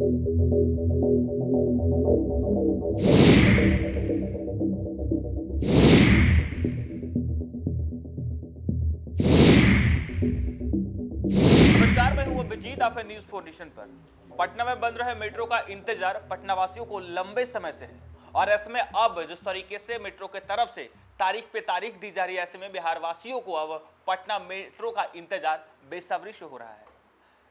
नमस्कार, मैं हूं अभिजीत। आप न्यूज 4 नेशन पर। पटना में बन रहे मेट्रो का इंतजार पटना वासियों को लंबे समय से है और ऐसे में अब जिस तरीके से मेट्रो के तरफ से तारीख पे तारीख दी जा रही है, ऐसे में बिहार वासियों को अब पटना मेट्रो का इंतजार बेसब्री से हो रहा है।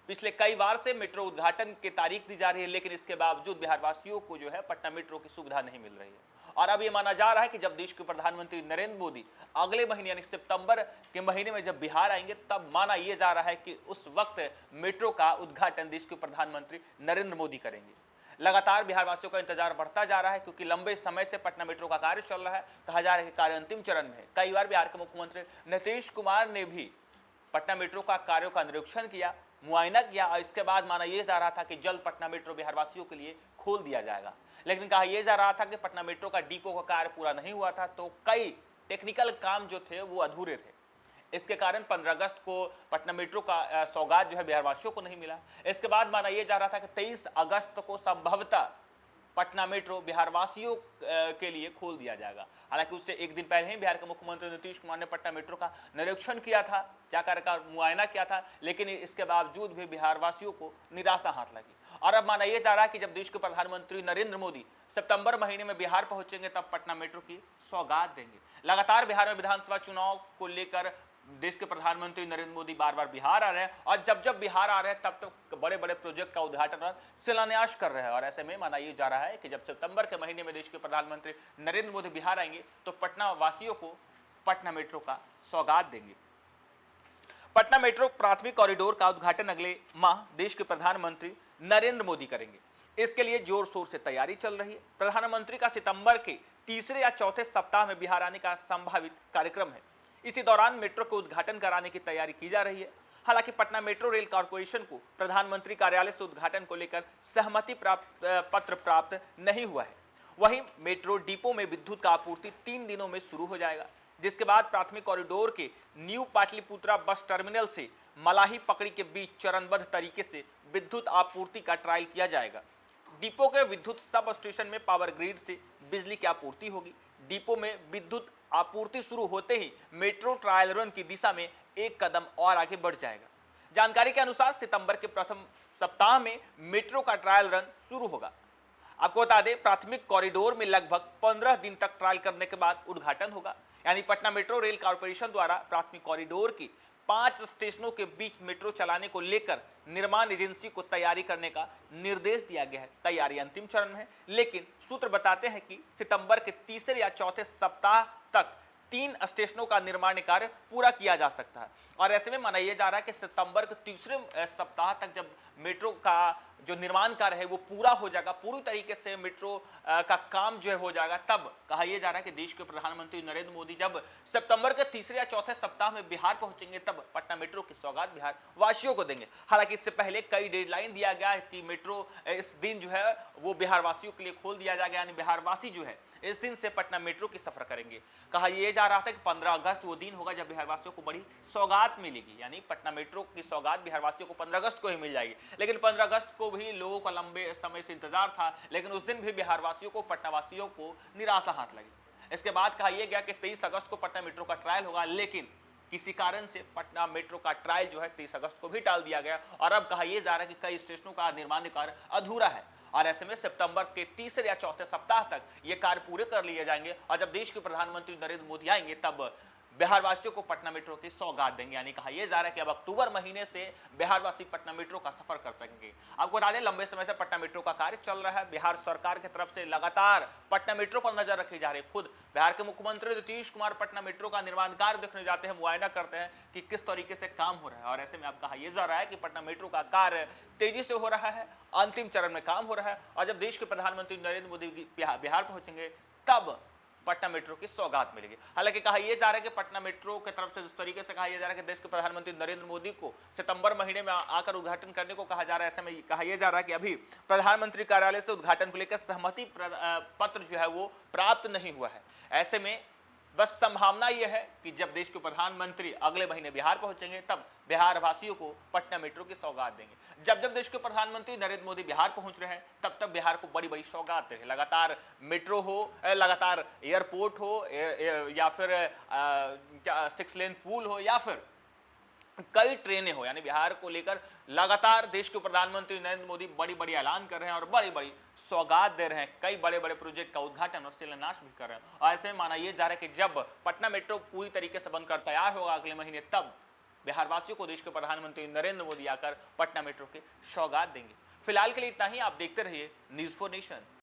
पिछले कई बार से मेट्रो उद्घाटन की तारीख दी जा रही है, लेकिन इसके बावजूद बिहार वासियों को जो है पटना मेट्रो की सुविधा नहीं मिल रही है। और अब ये माना जा रहा है कि जब देश के प्रधानमंत्री नरेंद्र मोदी अगले महीने यानी सितंबर के महीने में जब बिहार आएंगे, तब माना यह जा रहा है कि उस वक्त मेट्रो का उद्घाटन देश के प्रधानमंत्री नरेंद्र मोदी करेंगे। लगातार बिहार वासियों का इंतजार बढ़ता जा रहा है, क्योंकि लंबे समय से पटना मेट्रो का कार्य चल रहा है। कहा जा रहा है कि कार्य अंतिम चरण में है। कई बार बिहार के मुख्यमंत्री नीतीश कुमार ने भी पटना मेट्रो का कार्यों का निरीक्षण किया, मुआयना किया और इसके बाद माना यह जा रहा था कि जल्द पटना मेट्रो बिहार वासियों के लिए खोल दिया जाएगा। लेकिन कहा यह जा रहा था कि पटना मेट्रो का डिपो का कार्य पूरा नहीं हुआ था, तो कई टेक्निकल काम जो थे वो अधूरे थे। इसके कारण 15 अगस्त को पटना मेट्रो का सौगात जो है बिहार वासियों को नहीं मिला। इसके बाद माना यह जा रहा था कि 23 अगस्त को संभवतः पटना मेट्रो बिहार वासियों के लिए खोल दिया जाएगा। हालांकि उससे एक दिन पहले ही बिहार के मुख्यमंत्री नीतीश कुमार ने पटना मेट्रो का निरीक्षण किया था, जाकर का मुआयना किया था, लेकिन इसके बावजूद भी बिहार वासियों को निराशा हाथ लगी। और अब माना यह जा रहा है कि जब देश के प्रधानमंत्री नरेंद्र मोदी सितंबर महीने में बिहार पहुंचेंगे, तब पटना मेट्रो की सौगात देंगे। लगातार बिहार में विधानसभा चुनाव को लेकर देश के प्रधानमंत्री नरेंद्र मोदी बार बार बिहार आ रहे हैं और जब जब बिहार आ रहे हैं तब तो बड़े बड़े प्रोजेक्ट का उद्घाटन और शिलान्यास कर रहे हैं। और ऐसे में माना यह जा रहा है कि जब सितंबर के महीने में देश के प्रधानमंत्री नरेंद्र मोदी बिहार आएंगे, तो पटना वासियों को पटना मेट्रो का सौगात देंगे। पटना मेट्रो प्राथमिक कॉरिडोर का उद्घाटन अगले माह देश के प्रधानमंत्री नरेंद्र मोदी करेंगे। इसके लिए जोर शोर से तैयारी चल रही है। प्रधानमंत्री का सितंबर के तीसरे या चौथे सप्ताह में बिहार आने का संभावित कार्यक्रम है। इसी दौरान मेट्रो को उद्घाटन कराने की तैयारी की जा रही है। हालांकि पटना मेट्रो रेल कॉर्पोरेशन को प्रधानमंत्री कार्यालय से उद्घाटन को लेकर सहमति पत्र प्राप्त नहीं हुआ है। वहीं मेट्रो डिपो में विद्युत का आपूर्ति 3 दिनों में शुरू हो जाएगा, जिसके बाद प्राथमिक कॉरिडोर के न्यू पाटलिपुत्रा बस टर्मिनल से मलाही पकड़ी के बीच चरणबद्ध तरीके से विद्युत आपूर्ति का ट्रायल किया जाएगा। डिपो के विद्युत सब स्टेशन में पावर ग्रिड से बिजली की आपूर्ति होगी। डिपो में विद्युत आपूर्ति शुरू होते ही मेट्रो ट्रायल रन की दिशा में एक कदम और आगे बढ़ जाएगा। जानकारी के अनुसार सितंबर के प्रथम सप्ताह में मेट्रो का ट्रायल रन शुरू होगा। आपको बता दें, प्राथमिक कॉरिडोर में लगभग 15 दिन तक ट्रायल करने के बाद उद्घाटन होगा। यानी पटना मेट्रो रेल कॉर्पोरेशन द्वारा प्राथमिक कॉरिडोर की 5 स्टेशनों के बीच मेट्रो चलाने को लेकर निर्माण एजेंसी को तैयारी करने का निर्देश दिया गया है। तैयारी अंतिम चरण में है, लेकिन सूत्र बताते हैं कि सितंबर के तीसरे या चौथे सप्ताह तक 3 स्टेशनों का निर्माण कार्य पूरा किया जा सकता है। और ऐसे में माना यह जा रहा है कि सितंबर के तीसरे सप्ताह तक जब मेट्रो का जो निर्माण कार्य है वो पूरा हो जाएगा, पूरी तरीके से मेट्रो का काम जो है हो जाएगा, तब कहा यह जा रहा है कि देश के प्रधानमंत्री नरेंद्र मोदी जब सितंबर के तीसरे या चौथे सप्ताह में बिहार पहुंचेंगे, तब पटना मेट्रो की सौगात बिहार वासियों को देंगे। हालांकि इससे पहले कई डेडलाइन दिया गया है कि मेट्रो इस दिन जो है वो बिहार वासियों के लिए खोल दिया जाएगा, यानी बिहार वासी जो है इस दिन से पटना मेट्रो की सफर करेंगे। कहा यह जा रहा था कि 15 अगस्त वो दिन होगा जब बिहार वासियों को बड़ी सौगात मिलेगी, यानी पटना मेट्रो की सौगात बिहार वासियों को 15 अगस्त को ही मिल जाएगी। लेकिन 15 अगस्त को भी लोगों का लंबे समय से इंतजार था, लेकिन उस दिन भी बिहार वासियों को, पटना वासियों को निराशा हाथ लगी। इसके बाद कहा यह गया कि 23 अगस्त को पटना मेट्रो का ट्रायल होगा, लेकिन किसी कारण से पटना मेट्रो का ट्रायल जो है 23 अगस्त को भी टाल दिया गया। और अब कहा यह जा रहा है कि कई स्टेशनों का निर्माण कार्य अधूरा है और ऐसे में सितंबर के तीसरे या चौथे सप्ताह तक ये कार्य पूरे कर लिए जाएंगे। और जब देश के प्रधानमंत्री नरेंद्र मोदी आएंगे, तब बिहार वासियों को पटना मेट्रो की सौगात देंगे। यानी कहा यह जा रहा है कि अब अक्टूबर महीने से बिहार वासी पटना मेट्रो का सफर कर सकेंगे। आपको बता दें, लंबे समय से पटना मेट्रो का कार्य चल रहा है। बिहार सरकार की तरफ से लगातार पटना मेट्रो पर नजर रखी जा रही है। खुद बिहार के मुख्यमंत्री नीतीश कुमार पटना मेट्रो का निर्माण कार्य देखने जाते हैं, मुआयना करते हैं कि किस तरीके से काम हो रहा है। और ऐसे में अब कहा यह जा रहा है कि पटना मेट्रो का कार्य तेजी से हो रहा है, अंतिम चरण में काम हो रहा है। और जब देश के प्रधानमंत्री नरेंद्र मोदी बिहार पहुंचेंगे, तब पटना मेट्रो की सौगात मिलेगी। हालांकि कहा यह जा रहा है कि पटना मेट्रो की तरफ से जिस तरीके से कहा यह जा रहा है कि देश के प्रधानमंत्री नरेंद्र मोदी को सितंबर महीने में आकर उद्घाटन करने को कहा जा रहा है, ऐसे में कहा यह जा रहा है कि अभी प्रधानमंत्री कार्यालय से उद्घाटन को लेकर सहमति पत्र जो है वो प्राप्त नहीं हुआ है। ऐसे में बस संभावना यह है कि जब देश के प्रधानमंत्री अगले महीने बिहार पहुंचेंगे तब बिहार वासियों को पटना मेट्रो की सौगात देंगे। जब जब देश के प्रधानमंत्री नरेंद्र मोदी बिहार पहुंच रहे हैं तब तब बिहार को बड़ी बड़ी सौगात दे रहे हैं। लगातार मेट्रो हो, लगातार एयरपोर्ट हो, या फिर 6 लेन पुल हो, या फिर कई ट्रेनें हो, यानी बिहार को लेकर लगातार देश के प्रधानमंत्री नरेंद्र मोदी बड़ी बड़ी ऐलान कर रहे हैं और बड़ी बड़ी सौगात दे रहे हैं। कई बड़े बड़े प्रोजेक्ट का उद्घाटन और शिलान्यास भी कर रहे हैं। और ऐसे में माना यह जा रहा है कि जब पटना मेट्रो पूरी तरीके से बनकर तैयार होगा अगले महीने, तब बिहार वासियों को देश के प्रधानमंत्री नरेंद्र मोदी आकर पटना मेट्रो की सौगात देंगे। फिलहाल के लिए इतना ही। आप देखते रहिए न्यूज़ 4 नेशन।